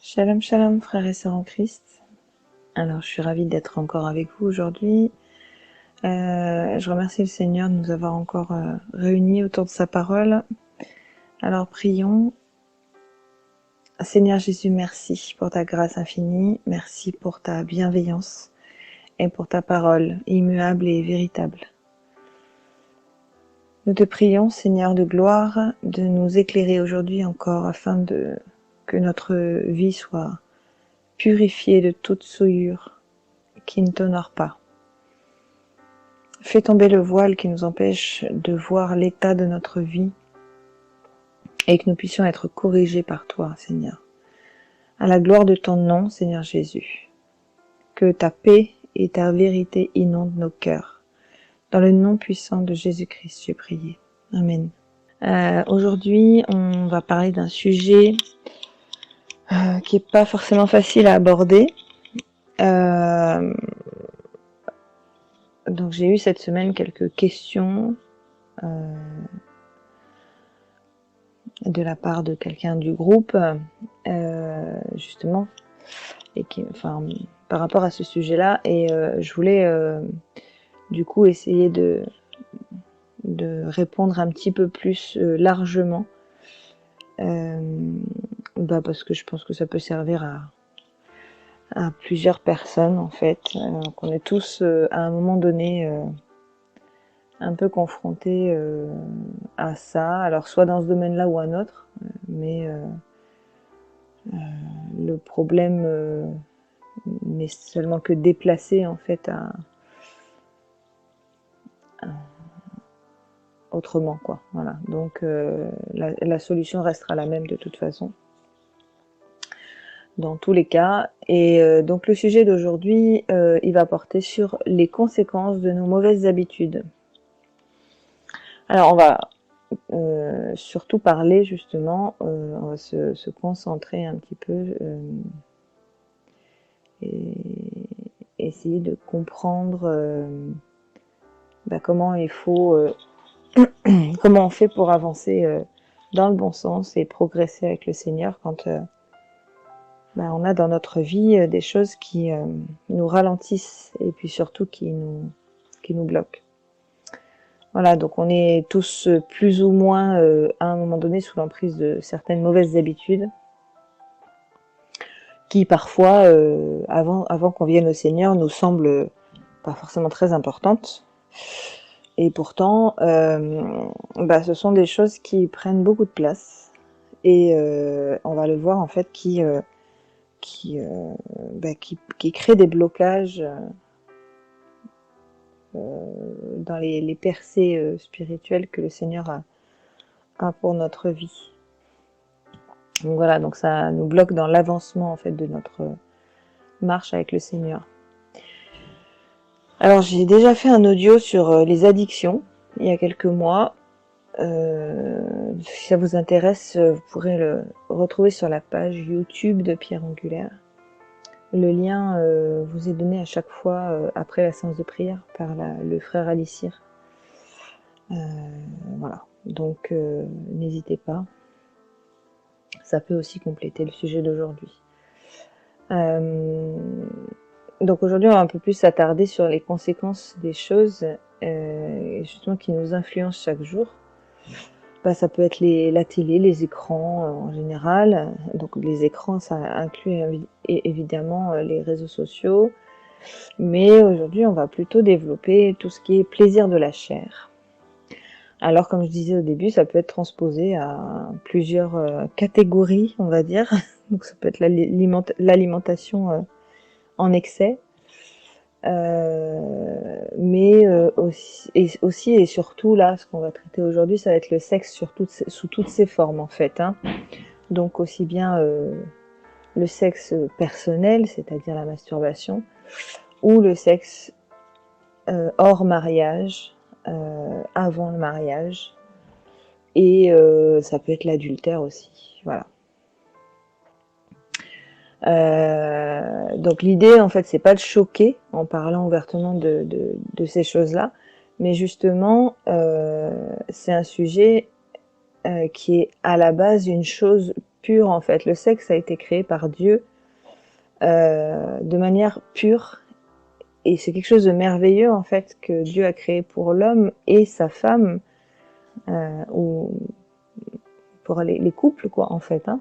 Shalom, shalom, frères et sœurs en Christ. Alors, je suis ravie d'être encore avec vous aujourd'hui. Je remercie le Seigneur de nous avoir encore réunis autour de sa parole. Alors, prions. Seigneur Jésus, merci pour ta grâce infinie. Merci pour ta bienveillance et pour ta parole immuable et véritable. Nous te prions, Seigneur de gloire, de nous éclairer aujourd'hui encore afin que notre vie soit purifiée de toute souillure qui ne t'honore pas. Fais tomber le voile qui nous empêche de voir l'état de notre vie et que nous puissions être corrigés par toi, Seigneur. À la gloire de ton nom, Seigneur Jésus. Que ta paix et ta vérité inondent nos cœurs. Dans le nom puissant de Jésus-Christ, j'ai prié. Amen. Aujourd'hui, on va parler d'un sujet qui est pas forcément facile à aborder. Donc j'ai eu cette semaine quelques questions de la part de quelqu'un du groupe, justement, et par rapport à ce sujet-là, et je voulais du coup essayer de répondre un petit peu plus largement, parce que je pense que ça peut servir à plusieurs personnes en fait, qu'on est tous à un moment donné un peu confrontés à ça, alors soit dans ce domaine-là ou un autre, mais le problème n'est seulement que déplacé en fait à autrement, quoi. Voilà. Donc la solution restera la même de toute façon, dans tous les cas. Et donc le sujet d'aujourd'hui, il va porter sur les conséquences de nos mauvaises habitudes. Alors on va surtout parler justement, on va se concentrer un petit peu et essayer de comprendre comment il faut, comment on fait pour avancer dans le bon sens et progresser avec le Seigneur quand on a dans notre vie des choses qui nous ralentissent et puis surtout qui nous bloquent. Voilà, donc on est tous plus ou moins à un moment donné sous l'emprise de certaines mauvaises habitudes qui parfois, avant qu'on vienne au Seigneur, nous semblent pas forcément très importantes. Et pourtant, ce sont des choses qui prennent beaucoup de place. Et on va le voir en fait qui créent des blocages dans les percées spirituelles que le Seigneur a pour notre vie. Donc voilà, donc ça nous bloque dans l'avancement en fait de notre marche avec le Seigneur. Alors j'ai déjà fait un audio sur les addictions il y a quelques mois. Si ça vous intéresse, vous pourrez le retrouver sur la page YouTube de Pierre Angulaire. Le lien vous est donné à chaque fois après la séance de prière par le frère Alicir. Voilà, donc n'hésitez pas. Ça peut aussi compléter le sujet d'aujourd'hui. Donc aujourd'hui, on va un peu plus s'attarder sur les conséquences des choses justement qui nous influencent chaque jour. Ça peut être la télé, les écrans en général. Donc les écrans, ça inclut évidemment les réseaux sociaux. Mais aujourd'hui, on va plutôt développer tout ce qui est plaisir de la chair. Alors, comme je disais au début, ça peut être transposé à plusieurs catégories, on va dire. Donc ça peut être l'alimentation en excès, mais aussi et surtout là, ce qu'on va traiter aujourd'hui, ça va être le sexe sous toutes ses formes en fait. Donc aussi bien le sexe personnel, c'est-à-dire la masturbation, ou le sexe hors mariage, avant le mariage, et ça peut être l'adultère aussi. Voilà. Donc l'idée en fait c'est pas de choquer en parlant ouvertement de ces choses-là, mais justement c'est un sujet qui est à la base une chose pure en fait. Le sexe a été créé par Dieu de manière pure. Et c'est quelque chose de merveilleux en fait que Dieu a créé pour l'homme et sa femme, ou pour les couples quoi en fait, hein,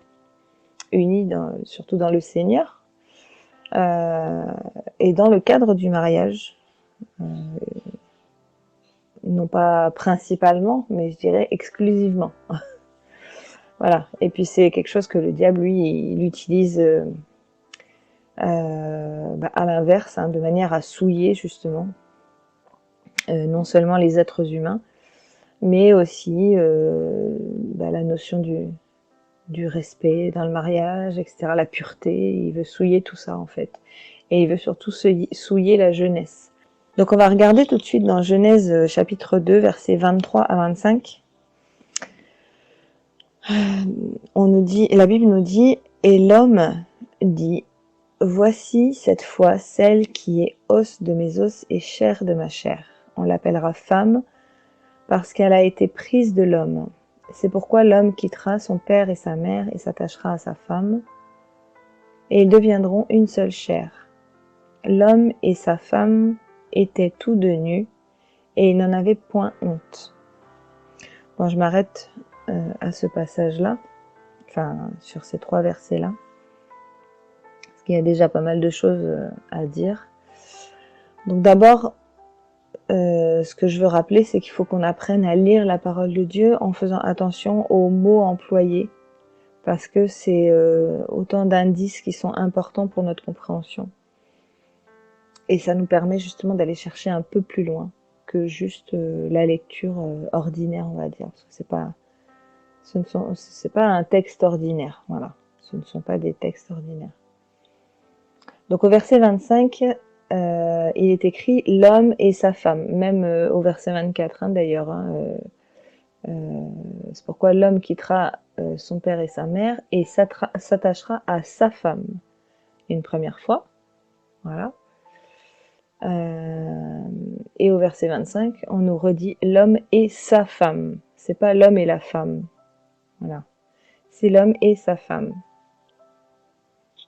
unis surtout dans le Seigneur, et dans le cadre du mariage, non pas principalement, mais je dirais exclusivement. Voilà. Et puis c'est quelque chose que le diable lui il utilise à l'inverse, hein, de manière à souiller justement non seulement les êtres humains, mais aussi la notion du respect dans le mariage, etc., la pureté. Il veut souiller tout ça en fait, et il veut surtout souiller la jeunesse. Donc on va regarder tout de suite dans Genèse chapitre 2 versets 23 à 25. On nous dit, la Bible nous dit, et l'homme dit, voici cette fois celle qui est os de mes os et chair de ma chair. On l'appellera femme parce qu'elle a été prise de l'homme. C'est pourquoi l'homme quittera son père et sa mère et s'attachera à sa femme, et ils deviendront une seule chair. L'homme et sa femme étaient tous deux nus, et ils n'en avaient point honte. Bon, je m'arrête à ce passage-là, enfin sur ces 3 versets-là, parce qu'il y a déjà pas mal de choses à dire. Donc d'abord, ce que je veux rappeler, c'est qu'il faut qu'on apprenne à lire la parole de Dieu en faisant attention aux mots employés, parce que c'est autant d'indices qui sont importants pour notre compréhension. Et ça nous permet justement d'aller chercher un peu plus loin que juste la lecture ordinaire, on va dire. Parce que c'est pas un texte ordinaire, voilà. Ce ne sont pas des textes ordinaires. Donc au verset 25, il est écrit l'homme et sa femme, même au verset 24 hein, d'ailleurs. Hein, c'est pourquoi l'homme quittera son père et sa mère et s'attachera à sa femme une première fois. Voilà. Et au verset 25, on nous redit l'homme et sa femme. C'est pas l'homme et la femme. Voilà. C'est l'homme et sa femme.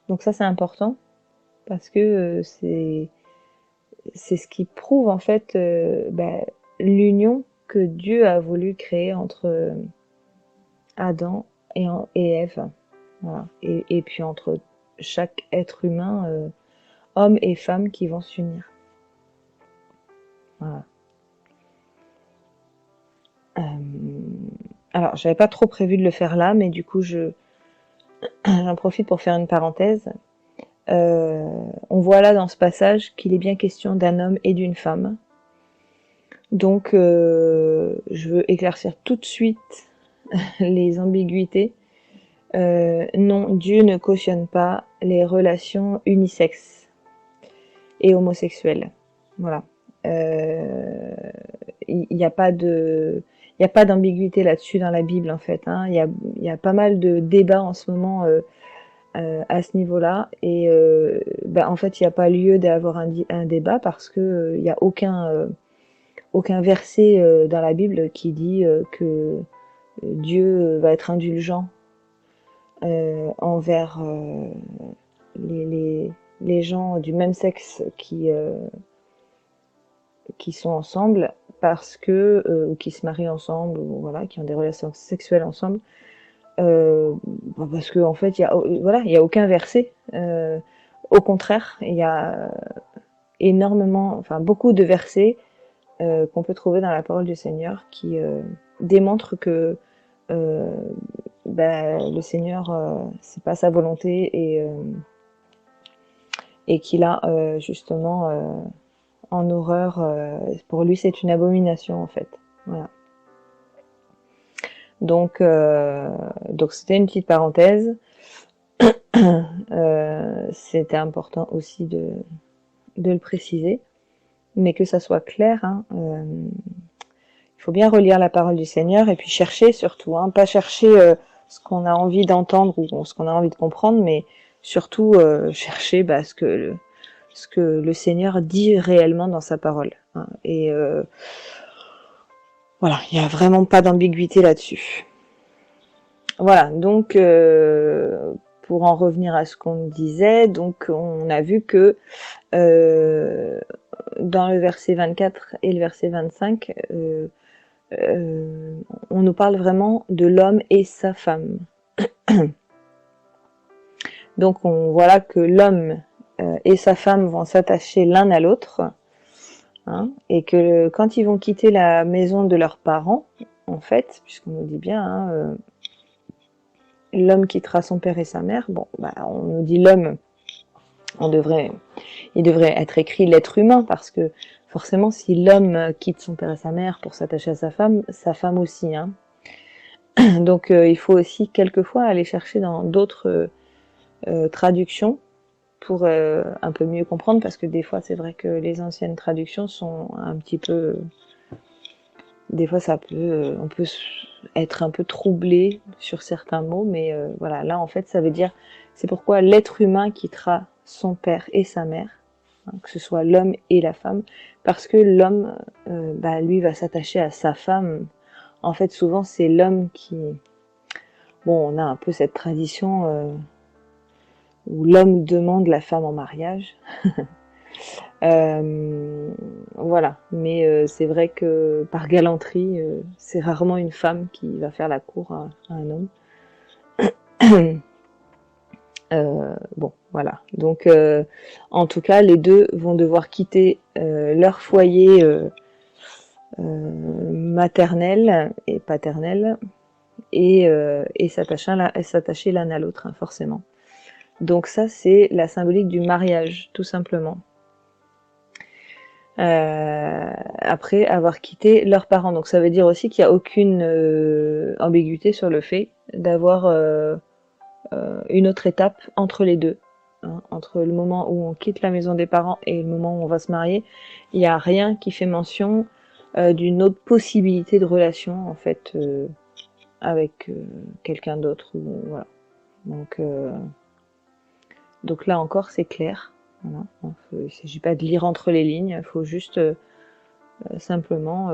Donc ça c'est important parce que c'est ce qui prouve en fait l'union que Dieu a voulu créer entre Adam et Ève. Voilà. Et puis entre chaque être humain, homme et femme qui vont s'unir. Voilà. Alors, j'avais pas trop prévu de le faire là, mais du coup, j'en profite pour faire une parenthèse. On voit là dans ce passage qu'il est bien question d'un homme et d'une femme. Donc, je veux éclaircir tout de suite les ambiguïtés. Non, Dieu ne cautionne pas les relations unisexes et homosexuelles. Voilà. Il n'y a pas d'ambiguïté là-dessus dans la Bible en fait. Hein. Il y a pas mal de débats en ce moment à ce niveau-là, et en fait il n'y a pas lieu d'avoir un débat parce que il n'y a aucun verset dans la Bible qui dit que Dieu va être indulgent envers les gens du même sexe qui sont ensemble parce que ou qui se marient ensemble, ou voilà, qui ont des relations sexuelles ensemble, parce que en fait il y a aucun verset. Au contraire, il y a beaucoup de versets qu'on peut trouver dans la parole du Seigneur qui démontrent que le Seigneur c'est pas sa volonté, et qu'il a justement en horreur, pour lui c'est une abomination en fait. Voilà. Donc c'était une petite parenthèse. C'était important aussi de le préciser, mais que ça soit clair. Hein, il faut bien relire la parole du Seigneur et puis chercher surtout, hein, pas chercher ce qu'on a envie d'entendre ou ce qu'on a envie de comprendre, mais surtout chercher ce que le Seigneur dit réellement dans sa parole. Hein, et voilà, il n'y a vraiment pas d'ambiguïté là-dessus. Voilà, donc pour en revenir à ce qu'on disait, donc on a vu que dans le verset 24 et le verset 25, on nous parle vraiment de l'homme et sa femme. Donc voilà que l'homme et sa femme vont s'attacher l'un à l'autre, hein, et que quand ils vont quitter la maison de leurs parents, en fait, puisqu'on nous dit bien, hein, l'homme quittera son père et sa mère, bon, bah, on nous dit l'homme, il devrait être écrit l'être humain, parce que forcément, si l'homme quitte son père et sa mère pour s'attacher à sa femme aussi, hein. Donc il faut aussi quelquefois aller chercher dans d'autres traductions pour un peu mieux comprendre, parce que des fois c'est vrai que les anciennes traductions sont un petit peu, des fois ça peut, on peut être un peu troublé sur certains mots, mais voilà, là en fait ça veut dire, c'est pourquoi l'être humain quittera son père et sa mère, hein, que ce soit l'homme et la femme, parce que l'homme, bah, lui va s'attacher à sa femme. En fait souvent c'est l'homme qui, bon, on a un peu cette tradition où l'homme demande la femme en mariage. Voilà, mais c'est vrai que par galanterie, c'est rarement une femme qui va faire la cour à un homme. Bon, voilà. Donc, en tout cas, les deux vont devoir quitter leur foyer maternel et paternel et s'attacher l'un à l'autre, hein, forcément. Donc ça, c'est la symbolique du mariage, tout simplement. Après avoir quitté leurs parents. Donc ça veut dire aussi qu'il n'y a aucune ambiguïté sur le fait d'avoir une autre étape entre les deux. Hein, entre le moment où on quitte la maison des parents et le moment où on va se marier, il n'y a rien qui fait mention d'une autre possibilité de relation en fait avec quelqu'un d'autre. Voilà. Donc là encore c'est clair. Voilà. Il ne s'agit pas de lire entre les lignes, il faut juste simplement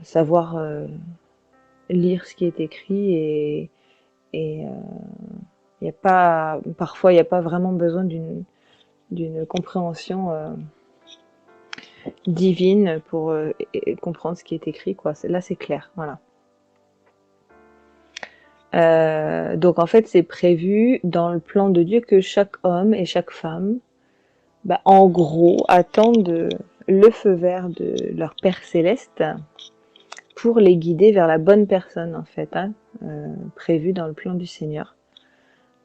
savoir lire ce qui est écrit et y a pas, parfois il n'y a pas vraiment besoin d'une compréhension divine pour comprendre ce qui est écrit, quoi. Là c'est clair, voilà. Donc en fait c'est prévu dans le plan de Dieu que chaque homme et chaque femme, bah, en gros, attendent le feu vert de leur Père Céleste pour les guider vers la bonne personne, en fait, hein, prévue dans le plan du Seigneur.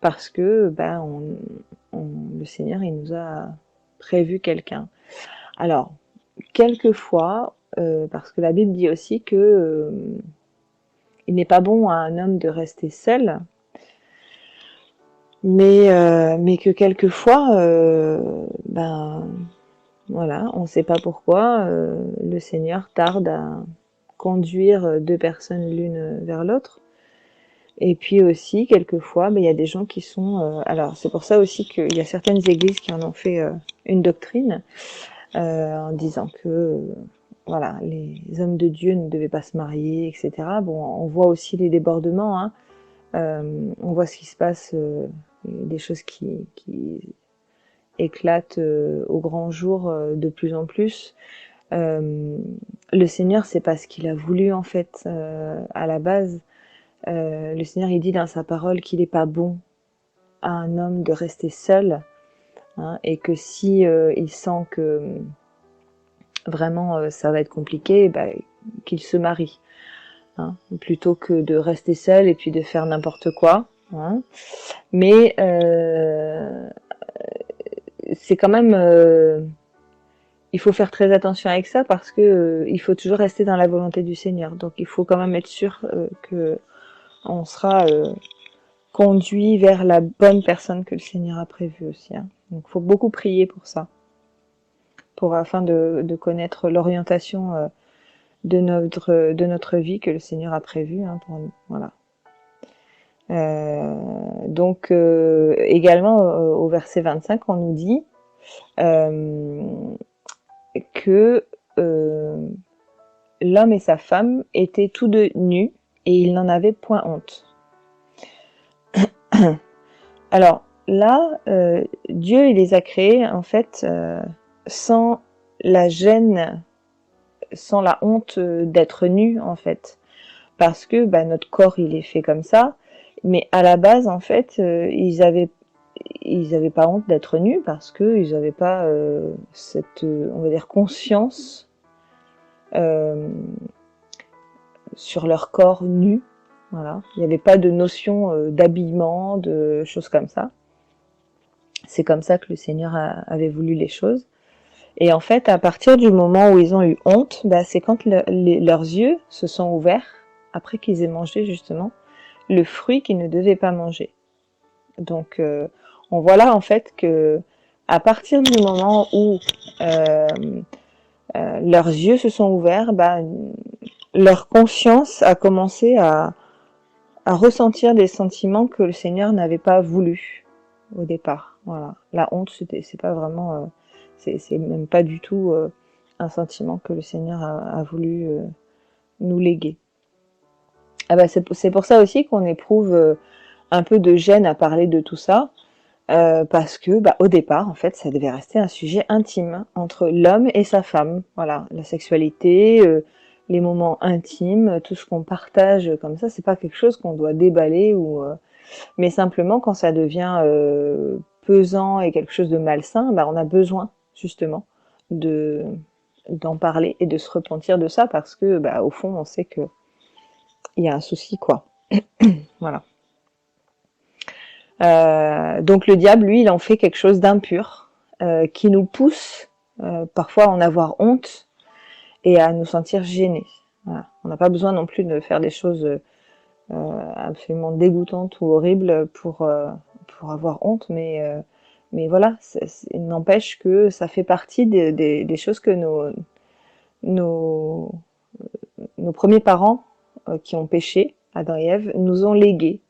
Parce que bah, le Seigneur, il nous a prévu quelqu'un. Alors, quelquefois, parce que la Bible dit aussi que il n'est pas bon à un homme de rester seul, mais que quelquefois, ben voilà, on ne sait pas pourquoi le Seigneur tarde à conduire deux personnes l'une vers l'autre. Et puis aussi, quelquefois, il y a des gens qui sont... alors, c'est pour ça aussi qu'il y a certaines églises qui en ont fait une doctrine, en disant que voilà, les hommes de Dieu ne devaient pas se marier, etc. Bon, on voit aussi les débordements, hein. On voit ce qui se passe, des choses qui éclatent au grand jour de plus en plus. Le Seigneur, c'est pas ce qu'il a voulu en fait à la base. Le Seigneur, il dit dans sa parole qu'il n'est pas bon à un homme de rester seul, hein, et que si il sent que vraiment ça va être compliqué, bah, qu'il se marie, hein, plutôt que de rester seul et puis de faire n'importe quoi. Hein. Mais c'est quand même il faut faire très attention avec ça parce que il faut toujours rester dans la volonté du Seigneur. Donc il faut quand même être sûr que on sera conduit vers la bonne personne que le Seigneur a prévue aussi. Hein. Donc il faut beaucoup prier pour ça, afin de connaître l'orientation de notre vie que le Seigneur a prévue, hein, pour nous. Voilà. Donc également au verset 25, on nous dit que l'homme et sa femme étaient tous deux nus et ils n'en avaient point honte. Alors là, Dieu, il les a créés en fait sans la gêne, sans la honte d'être nus en fait, parce que notre corps il est fait comme ça, mais à la base en fait ils avaient pas honte d'être nus parce que ils avaient pas cette on va dire conscience sur leur corps nu. Voilà, il n'y avait pas de notion d'habillement, de choses comme ça. C'est comme ça que le Seigneur avait voulu les choses. Et en fait, à partir du moment où ils ont eu honte, c'est quand leurs yeux se sont ouverts, après qu'ils aient mangé justement le fruit qu'ils ne devaient pas manger. Donc, on voit là en fait que à partir du moment où leurs yeux se sont ouverts, leur conscience a commencé à ressentir des sentiments que le Seigneur n'avait pas voulu au départ. Voilà, la honte, c'est pas vraiment, c'est même pas du tout un sentiment que le Seigneur a voulu nous léguer. C'est pour ça aussi qu'on éprouve un peu de gêne à parler de tout ça, parce que au départ, en fait, ça devait rester un sujet intime entre l'homme et sa femme. Voilà, la sexualité, les moments intimes, tout ce qu'on partage comme ça, c'est pas quelque chose qu'on doit déballer ou mais simplement quand ça devient pesant et quelque chose de malsain, on a besoin justement d'en parler et de se repentir de ça parce que au fond on sait que il y a un souci quoi. Voilà. Donc le diable, lui, il en fait quelque chose d'impur qui nous pousse parfois à en avoir honte et à nous sentir gênés. Voilà. On n'a pas besoin non plus de faire des choses absolument dégoûtantes ou horribles pour avoir honte, mais voilà, il n'empêche que ça fait partie des choses que nos premiers parents qui ont péché, Adam et Ève, nous ont léguées.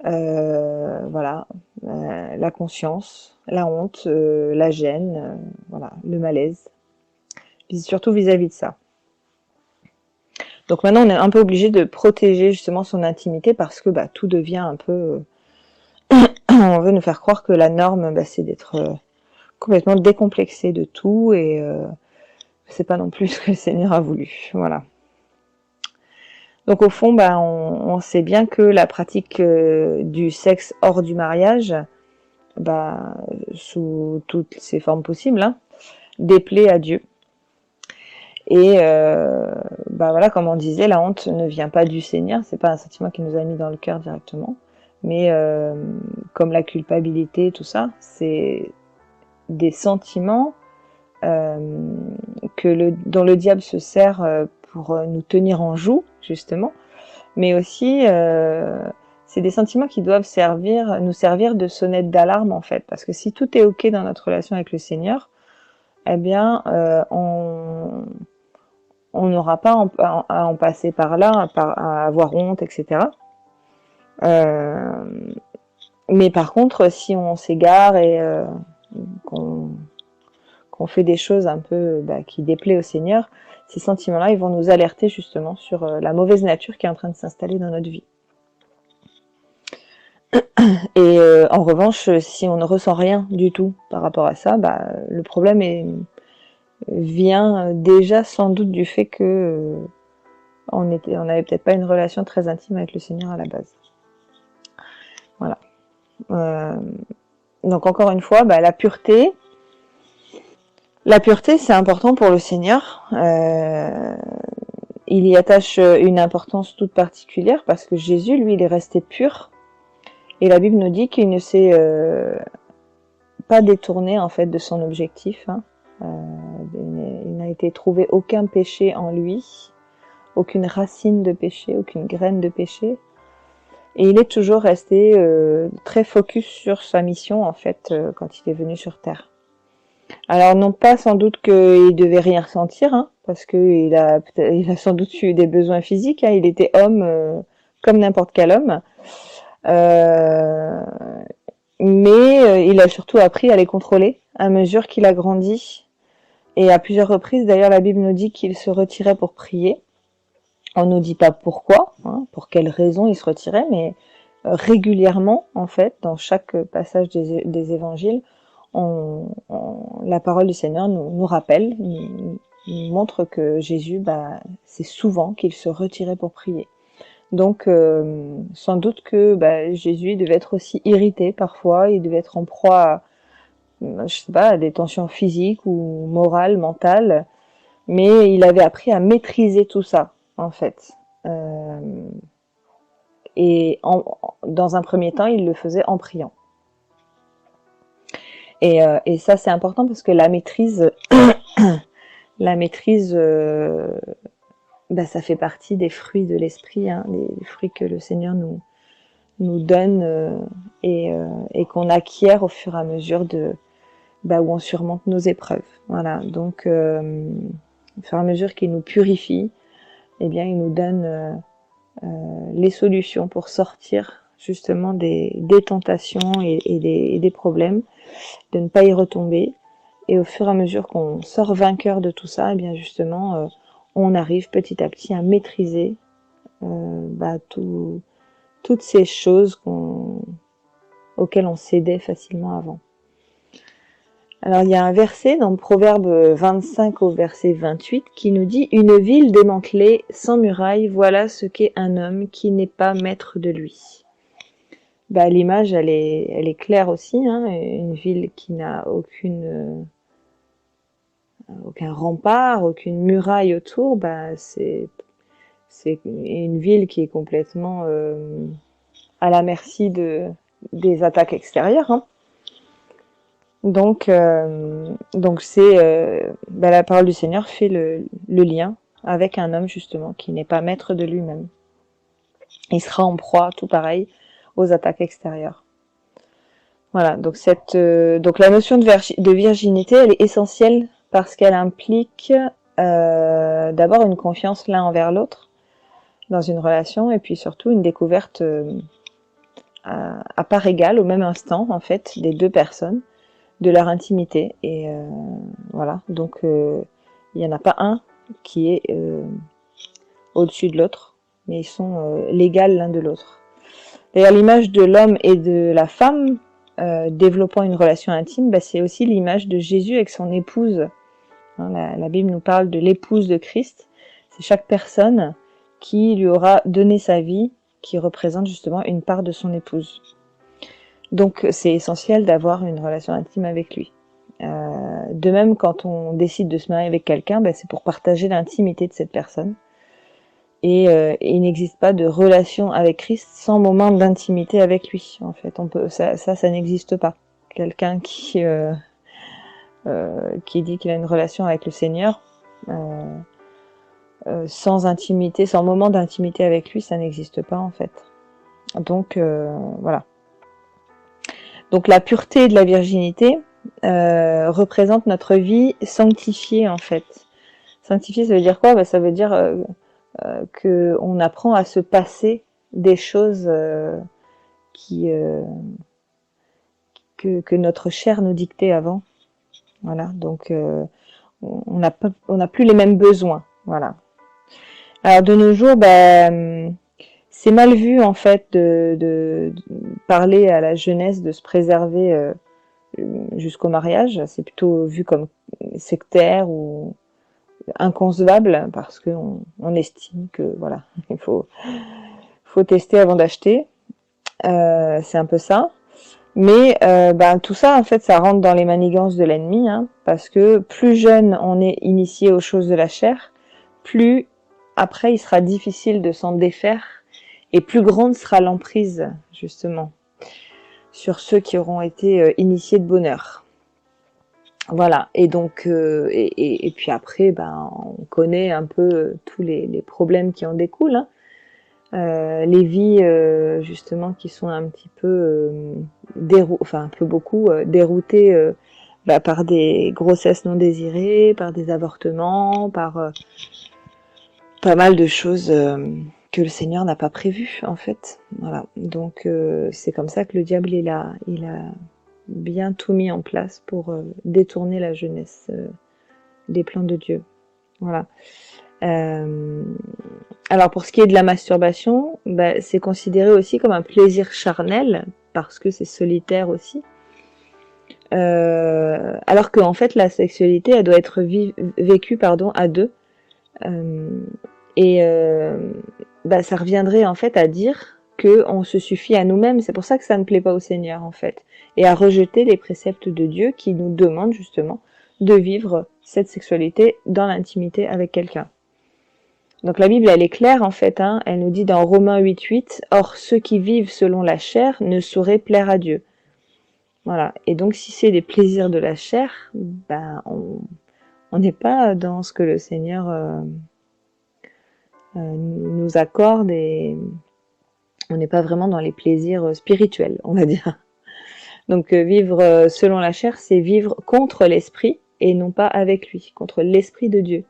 Voilà, la conscience, la honte, la gêne, voilà, le malaise, surtout vis-à-vis de ça. Donc maintenant on est un peu obligé de protéger justement son intimité parce que tout devient un peu on veut nous faire croire que la norme c'est d'être complètement décomplexé de tout et c'est pas non plus ce que le Seigneur a voulu. Voilà. Donc au fond on sait bien que la pratique du sexe hors du mariage sous toutes ses formes possibles déplaît à Dieu. Et voilà, comme on disait, la honte ne vient pas du Seigneur, c'est pas un sentiment qui nous a mis dans le cœur directement, mais comme la culpabilité, tout ça, c'est des sentiments dont le diable se sert pour nous tenir en joue, justement, mais aussi c'est des sentiments qui doivent nous servir de sonnette d'alarme en fait, parce que si tout est ok dans notre relation avec le Seigneur, eh bien on n'aura pas à en passer par là, à avoir honte, etc. Mais par contre, si on s'égare et qu'on fait des choses un peu qui déplaient au Seigneur, ces sentiments-là, ils vont nous alerter justement sur la mauvaise nature qui est en train de s'installer dans notre vie. Et en revanche, si on ne ressent rien du tout par rapport à ça, le problème vient déjà sans doute du fait que on n'avait peut-être pas une relation très intime avec le Seigneur à la base. Voilà. Donc encore une fois, la pureté, c'est important pour le Seigneur. Il y attache une importance toute particulière parce que Jésus, lui, il est resté pur. Et la Bible nous dit qu'il ne s'est pas détourné en fait de son objectif. Il n'a été trouvé aucun péché en lui, aucune racine de péché, aucune graine de péché. Et il est toujours resté très focus sur sa mission en fait quand il est venu sur terre. Alors non pas sans doute qu'il devait rien ressentir, parce qu'il a sans doute eu des besoins physiques. Il était homme comme n'importe quel homme. Mais il a surtout appris à les contrôler à mesure qu'il a grandi. Et à plusieurs reprises, d'ailleurs, la Bible nous dit qu'il se retirait pour prier. On ne nous dit pas pourquoi, hein, pour quelles raisons il se retirait, mais régulièrement, en fait, dans chaque passage des évangiles, la parole du Seigneur nous rappelle, nous montre que Jésus, c'est souvent qu'il se retirait pour prier. Donc, sans doute que Jésus devait être aussi irrité parfois, il devait être en proie je sais pas, à des tensions physiques ou morales, mentales, mais il avait appris à maîtriser tout ça, en fait. Euh, et dans un premier temps, il le faisait en priant. Et ça, c'est important parce que la maîtrise, ça fait partie des fruits de l'esprit, hein, des fruits que le Seigneur nous donne et qu'on acquiert au fur et à mesure où on surmonte nos épreuves. Voilà. Donc, au fur et à mesure qu'il nous purifie, eh bien, il nous donne les solutions pour sortir justement des tentations et des problèmes, de ne pas y retomber. Et au fur et à mesure qu'on sort vainqueur de tout ça, eh bien justement, on arrive petit à petit à maîtriser toutes ces choses auxquelles on cédait facilement avant. Alors il y a un verset dans Proverbe 25 au verset 28 qui nous dit « Une ville démantelée, sans muraille, voilà ce qu'est un homme qui n'est pas maître de lui. » L'image, elle est claire aussi, hein, une ville qui n'a aucun rempart, aucune muraille autour, c'est une ville qui est complètement à la merci des attaques extérieures. Hein. Donc c'est la parole du Seigneur fait le lien avec un homme justement qui n'est pas maître de lui-même. Il sera en proie, tout pareil, aux attaques extérieures. Voilà, donc la notion de virginité, elle est essentielle parce qu'elle implique d'abord une confiance l'un envers l'autre dans une relation et puis surtout une découverte à part égale, au même instant en fait, des deux personnes, de leur intimité. Et voilà, donc il n'y en a pas un qui est au-dessus de l'autre, mais ils sont l'égal l'un de l'autre. D'ailleurs, l'image de l'homme et de la femme développant une relation intime, c'est aussi l'image de Jésus avec son épouse. Hein, la Bible nous parle de l'épouse de Christ. C'est chaque personne qui lui aura donné sa vie, qui représente justement une part de son épouse. Donc c'est essentiel d'avoir une relation intime avec lui. De même, quand on décide de se marier avec quelqu'un, c'est pour partager l'intimité de cette personne. Et il n'existe pas de relation avec Christ sans moment d'intimité avec lui. En fait, ça n'existe pas. Quelqu'un qui dit qu'il a une relation avec le Seigneur sans intimité, sans moment d'intimité avec lui, ça n'existe pas en fait. Donc voilà. Donc la pureté de la virginité représente notre vie sanctifiée en fait. Sanctifiée, ça veut dire quoi ? Ça veut dire qu'on apprend à se passer des choses que notre chair nous dictait avant. Voilà, donc on n'a plus les mêmes besoins. Voilà. Alors de nos jours, c'est mal vu en fait de parler à la jeunesse de se préserver jusqu'au mariage. C'est plutôt vu comme sectaire ou inconcevable parce qu'on estime que voilà, il faut tester avant d'acheter. C'est un peu ça. Mais tout ça, en fait, ça rentre dans les manigances de l'ennemi, hein, parce que plus jeune on est initié aux choses de la chair, plus après il sera difficile de s'en défaire, et plus grande sera l'emprise, justement, sur ceux qui auront été initiés de bonheur. Voilà, et donc, et puis après, on connaît un peu tous les problèmes qui en découlent, hein. Les vies justement qui sont un petit peu déroutées par des grossesses non désirées, par des avortements, par pas mal de choses que le Seigneur n'a pas prévues en fait. Voilà, donc c'est comme ça que le diable il a bien tout mis en place pour détourner la jeunesse des plans de Dieu. Voilà. Alors pour ce qui est de la masturbation, c'est considéré aussi comme un plaisir charnel, parce que c'est solitaire aussi. Alors qu'en fait la sexualité, elle doit être vécue à deux. Ça reviendrait en fait à dire qu'on se suffit à nous-mêmes. C'est pour ça que ça ne plaît pas au Seigneur en fait. Et à rejeter les préceptes de Dieu qui nous demandent justement de vivre cette sexualité dans l'intimité avec quelqu'un. Donc la Bible, elle est claire en fait, elle nous dit dans Romains 8:8, « Or ceux qui vivent selon la chair ne sauraient plaire à Dieu. » Voilà. Et donc si c'est des plaisirs de la chair, on n'est pas dans ce que le Seigneur nous accorde, et on n'est pas vraiment dans les plaisirs spirituels, on va dire. Donc vivre selon la chair, c'est vivre contre l'esprit et non pas avec lui, contre l'esprit de Dieu.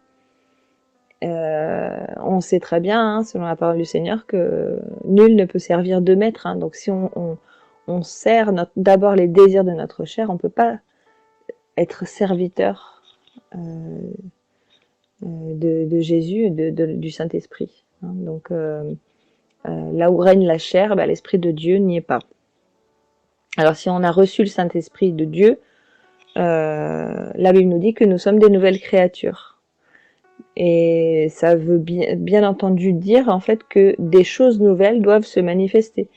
On sait très bien, selon la parole du Seigneur, que nul ne peut servir deux maîtres. Donc si on sert d'abord les désirs de notre chair, on ne peut pas être serviteur de Jésus et du Saint-Esprit. Donc là où règne la chair, l'Esprit de Dieu n'y est pas. Alors si on a reçu le Saint-Esprit de Dieu, la Bible nous dit que nous sommes des nouvelles créatures. Et ça veut bien entendu dire en fait que des choses nouvelles doivent se manifester.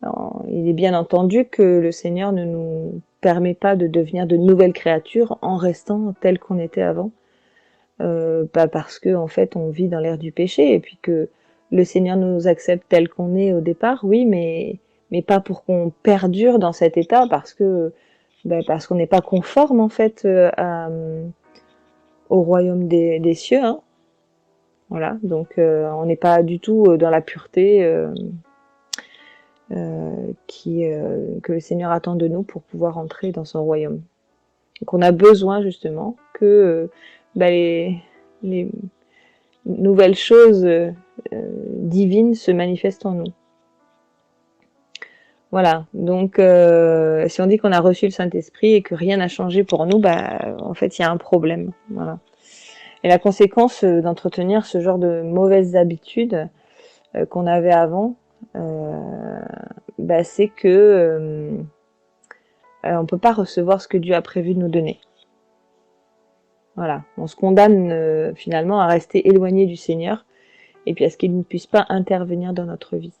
Alors, il est bien entendu que le Seigneur ne nous permet pas de devenir de nouvelles créatures en restant tel qu'on était avant. Pas parce que en fait on vit dans l'ère du péché, et puis que le Seigneur nous accepte tel qu'on est au départ, oui, mais pas pour qu'on perdure dans cet état, parce qu'on n'est pas conforme en fait au royaume des cieux. Voilà, donc on n'est pas du tout dans la pureté que le Seigneur attend de nous pour pouvoir entrer dans son royaume. Donc on a besoin justement que les nouvelles choses divines se manifestent en nous. Voilà, donc si on dit qu'on a reçu le Saint-Esprit et que rien n'a changé pour nous, en fait il y a un problème. Voilà. Et la conséquence d'entretenir ce genre de mauvaises habitudes qu'on avait avant, c'est que on peut pas recevoir ce que Dieu a prévu de nous donner. Voilà, on se condamne finalement à rester éloigné du Seigneur, et puis à ce qu'il ne puisse pas intervenir dans notre vie.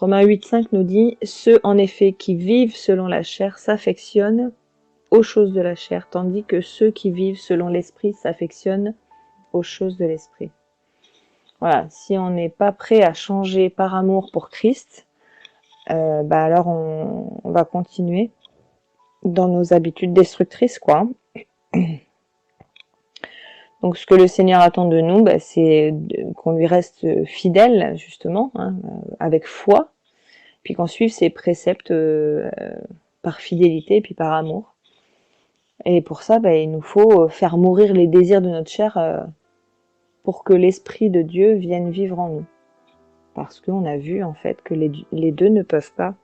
Romains 8:5 nous dit « Ceux en effet qui vivent selon la chair s'affectionnent aux choses de la chair, tandis que ceux qui vivent selon l'esprit s'affectionnent aux choses de l'esprit. » Voilà, si on n'est pas prêt à changer par amour pour Christ, alors on va continuer dans nos habitudes destructrices, quoi. Donc ce que le Seigneur attend de nous, c'est qu'on lui reste fidèle, justement, avec foi, puis qu'on suive ses préceptes par fidélité et puis par amour. Et pour ça, il nous faut faire mourir les désirs de notre chair pour que l'Esprit de Dieu vienne vivre en nous. Parce qu'on a vu en fait que les deux ne peuvent pas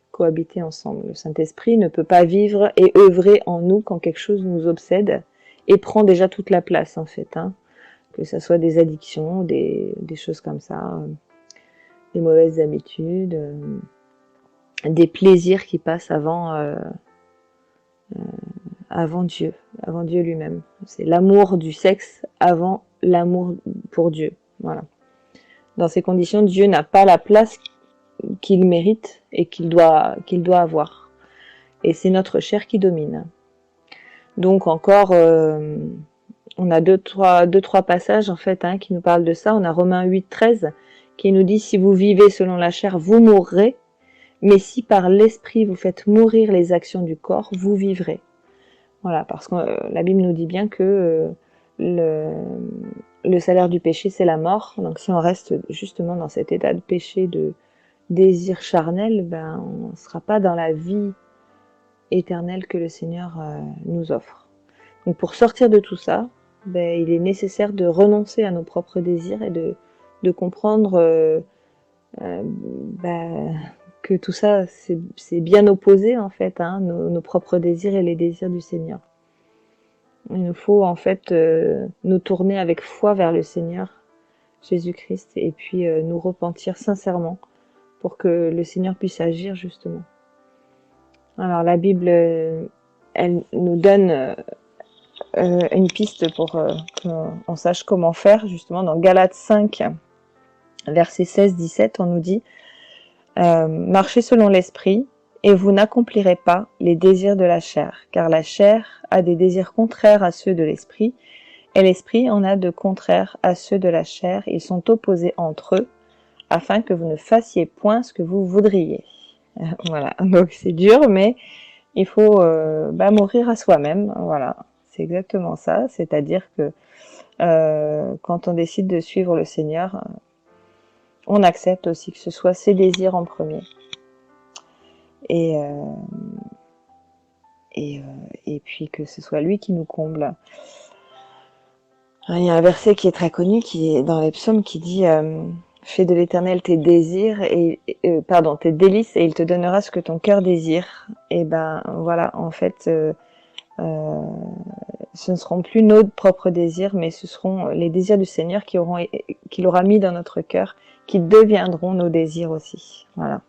cohabiter ensemble. Le Saint-Esprit ne peut pas vivre et œuvrer en nous quand quelque chose nous obsède et prend déjà toute la place en fait. Que ça soit des addictions, des choses comme ça, des mauvaises habitudes, des plaisirs qui passent avant Dieu lui-même. C'est l'amour du sexe avant l'amour pour Dieu. Voilà. Dans ces conditions, Dieu n'a pas la place qu'il mérite et qu'il doit avoir. Et c'est notre chair qui domine. Donc encore, on a deux, trois passages en fait qui nous parlent de ça. On a Romains 8:13 qui nous dit « Si vous vivez selon la chair, vous mourrez, mais si par l'esprit vous faites mourir les actions du corps, vous vivrez. » Voilà, parce que la Bible nous dit bien que le salaire du péché, c'est la mort. Donc si on reste justement dans cet état de péché, de désir charnel, on ne sera pas dans la vie éternelle que le Seigneur nous offre. Donc pour sortir de tout ça, il est nécessaire de renoncer à nos propres désirs et de comprendre que tout ça, c'est bien opposé en fait, nos propres désirs et les désirs du Seigneur. Il nous faut en fait nous tourner avec foi vers le Seigneur, Jésus-Christ, et puis nous repentir sincèrement pour que le Seigneur puisse agir justement. Alors la Bible, elle nous donne une piste pour qu'on sache comment faire, justement dans Galates 5, versets 16-17, on nous dit marchez selon l'esprit, et vous n'accomplirez pas les désirs de la chair, car la chair a des désirs contraires à ceux de l'esprit, et l'esprit en a de contraires à ceux de la chair. Ils sont opposés entre eux, afin que vous ne fassiez point ce que vous voudriez. Voilà, donc c'est dur, mais il faut mourir à soi-même. Voilà, c'est exactement ça. C'est-à-dire que quand on décide de suivre le Seigneur, on accepte aussi que ce soit ses désirs en premier. Et puis que ce soit lui qui nous comble. Il y a un verset qui est très connu, qui est dans les psaumes, qui dit fais de l'Éternel tes désirs tes délices, et il te donnera ce que ton cœur désire. Et ben voilà, en fait, ce ne seront plus nos propres désirs, mais ce seront les désirs du Seigneur qu'il aura mis dans notre cœur, qui deviendront nos désirs aussi. Voilà.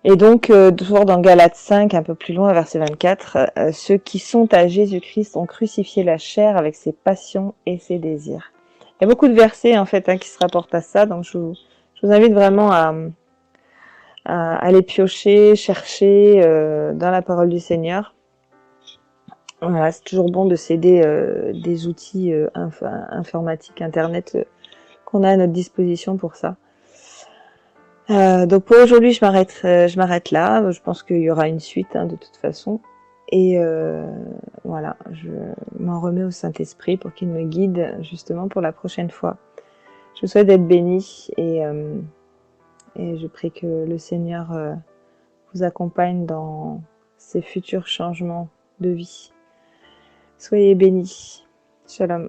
Et donc, toujours dans Galates 5, un peu plus loin, verset 24, ceux qui sont à Jésus-Christ ont crucifié la chair avec ses passions et ses désirs. Il y a beaucoup de versets, en fait, qui se rapportent à ça, donc je vous invite vraiment à aller piocher, chercher dans la parole du Seigneur. Voilà, c'est toujours bon de s'aider des outils informatiques, Internet, qu'on a à notre disposition pour ça. Donc pour aujourd'hui, je m'arrête là. Je pense qu'il y aura une suite de toute façon. Et voilà, je m'en remets au Saint-Esprit pour qu'il me guide justement pour la prochaine fois. Je vous souhaite d'être bénis et je prie que le Seigneur vous accompagne dans ces futurs changements de vie. Soyez bénis. Shalom.